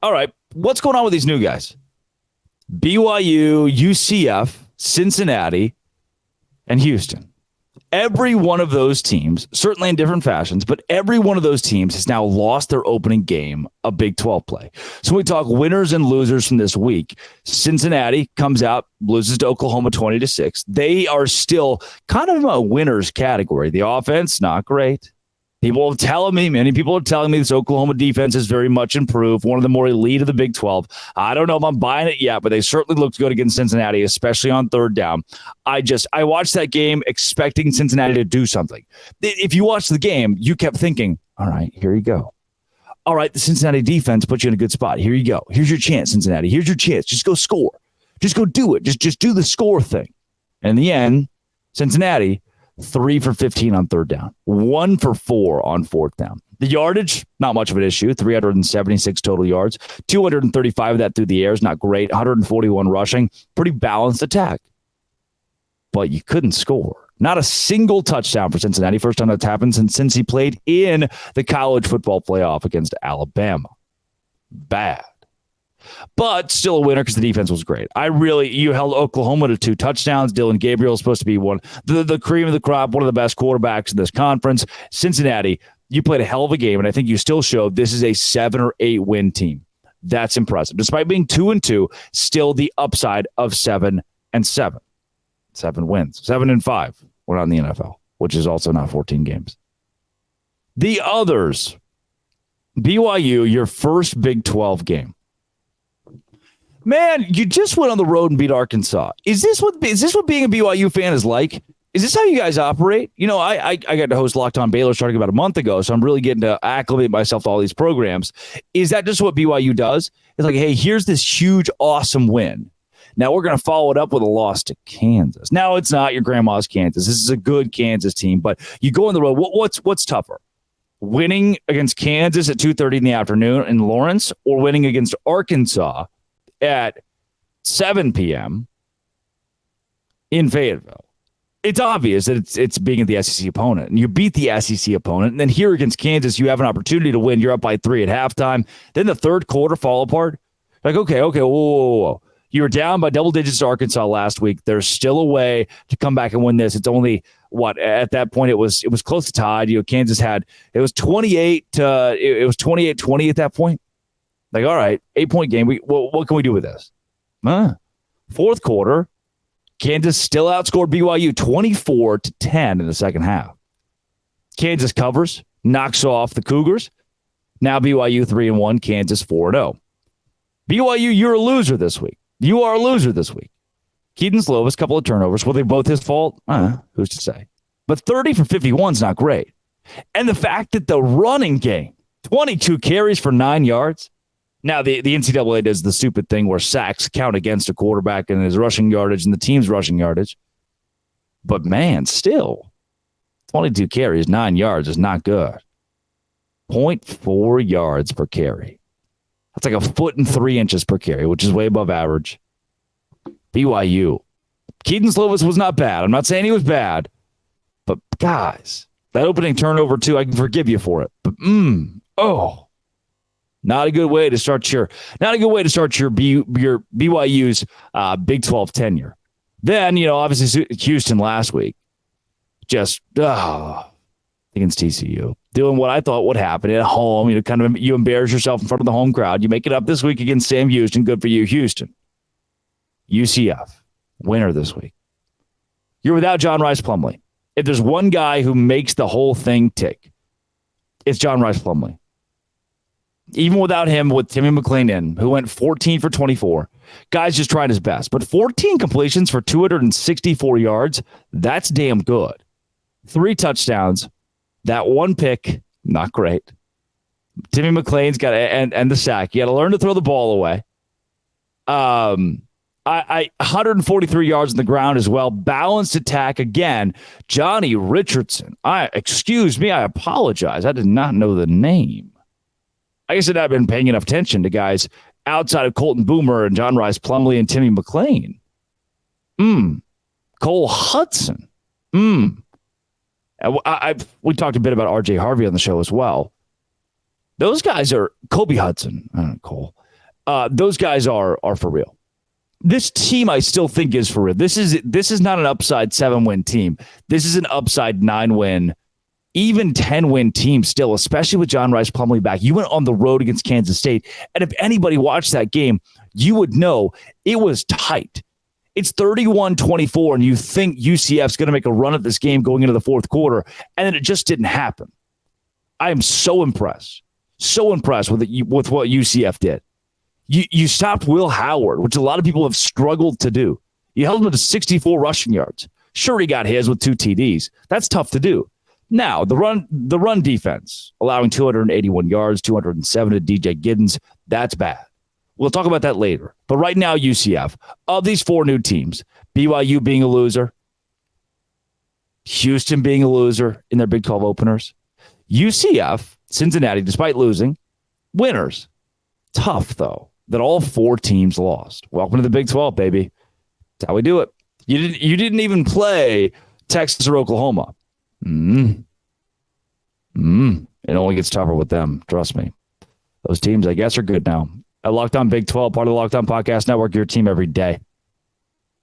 All right, what's going on with these new guys? BYU, UCF, Cincinnati, and Houston. Every one of those teams, certainly in different fashions, but every one of those teams has now lost their opening game of Big 12 play. So we talk winners and losers from this week. Cincinnati comes out, loses to Oklahoma 20-6. They are still kind of in a winners category. The offense, not great. Many people are telling me this Oklahoma defense is very much improved, one of the more elite of the Big 12. I don't know if I'm buying it yet, but they certainly looked good against Cincinnati, especially on third down. I watched that game expecting Cincinnati to do something. If you watched the game, you kept thinking, all right, here you go. All right, the Cincinnati defense put you in a good spot. Here you go. Here's your chance, Cincinnati. Here's your chance. Just go score. Just go do it. Just do the score thing. And in the end, Cincinnati, 3 for 15 on third down, 1 for 4 on fourth down. The yardage, not much of an issue, 376 total yards, 235 of that through the air is not great, 141 rushing, pretty balanced attack. But you couldn't score. Not a single touchdown for Cincinnati. First time that's happened since he played in the college football playoff against Alabama. Bad. But still a winner because the defense was great. You held Oklahoma to 2 touchdowns. Dylan Gabriel is supposed to be the cream of the crop, one of the best quarterbacks in this conference. Cincinnati, you played a hell of a game, and I think you still showed this is a 7 or 8 win team. That's impressive. Despite being 2-2, still the upside of 7-7. 7 wins. 7-5. We're not in the NFL, which is also not 14 games. The others, BYU, your first Big 12 game. Man, you just went on the road and beat Arkansas. Is this what being a BYU fan is like? Is this how you guys operate? You know, I got to host Locked On Baylor starting about a month ago, so I'm really getting to acclimate myself to all these programs. Is that just what BYU does? It's like, hey, here's this huge, awesome win. Now we're going to follow it up with a loss to Kansas. Now it's not your grandma's Kansas. This is a good Kansas team, but you go on the road. What's tougher? Winning against Kansas at 2:30 in the afternoon in Lawrence, or winning against Arkansas at 7 p.m. in Fayetteville? It's obvious that it's being the SEC opponent, and you beat the SEC opponent, and then here against Kansas, you have an opportunity to win. You're up by 3 at halftime. Then the third quarter fall apart. Like, okay, whoa. You were down by double digits to Arkansas last week. There's still a way to come back and win this. It's only at that point it was close to tied. You know, Kansas had it was 28-20 at that point. Like, all right, 8-point game. What can we do with this? Fourth quarter, Kansas still outscored BYU 24-10 in the second half. Kansas covers, knocks off the Cougars. Now BYU 3-1, Kansas 4-0. BYU, you're a loser this week. You are a loser this week. Keaton Slovis, couple of turnovers. Were they both his fault? Who's to say? But 30 for 51 is not great. And the fact that the running game, 22 carries for 9 yards. Now, the NCAA does the stupid thing where sacks count against a quarterback and his rushing yardage and the team's rushing yardage. But, man, still, 22 carries, 9 yards is not good. 0.4 yards per carry. That's like 1 foot and 3 inches per carry, which is way above average. BYU. Keaton Slovis was not bad. I'm not saying he was bad. But, guys, that opening turnover, too, I can forgive you for it. But, not a good way to start your BYU's Big 12 tenure. Then, you know, obviously Houston last week, just against TCU, doing what I thought would happen at home. You know, kind of you embarrass yourself in front of the home crowd. You make it up this week against Sam Houston. Good for you, Houston. UCF, winner this week. You're without John Rice Plumlee. If there's one guy who makes the whole thing tick, it's John Rice Plumlee. Even without him, with Timmy McClain in, who went 14 for 24. Guy's just trying his best. But 14 completions for 264 yards, that's damn good. 3 touchdowns. That 1 pick, not great. Timmy McClain's got and the sack. You got to learn to throw the ball away. 143 yards on the ground as well. Balanced attack again. Johnny Richardson. I apologize. I did not know the name. I guess I've been paying enough attention to guys outside of Colton Boomer and John Rice Plumlee and Timmy McClain. Cole Hudson. We talked a bit about RJ Harvey on the show as well. Those guys are Kobe Hudson. Cole. Those guys are for real. This team, I still think, is for real. This is not an upside 7-win team. This is an upside 9-win, even 10-win team still, especially with John Rice Plumlee back. You went on the road against Kansas State, and if anybody watched that game, you would know it was tight. It's 31-24, and you think UCF's going to make a run at this game going into the fourth quarter, and then it just didn't happen. I am so impressed with what UCF did. You stopped Will Howard, which a lot of people have struggled to do. You held him to 64 rushing yards. Sure, he got his with 2 TDs. That's tough to do. Now, the run defense, allowing 281 yards, 207 to DJ Giddens, that's bad. We'll talk about that later. But right now, UCF, of these 4 new teams, BYU being a loser, Houston being a loser in their Big 12 openers, UCF, Cincinnati, despite losing, winners. Tough, though, that all 4 teams lost. Welcome to the Big 12, baby. That's how we do it. You didn't even play Texas or Oklahoma. It only gets tougher with them. Trust me. Those teams, I guess, are good now. Locked On Big 12, part of the Locked On Podcast Network, your team every day.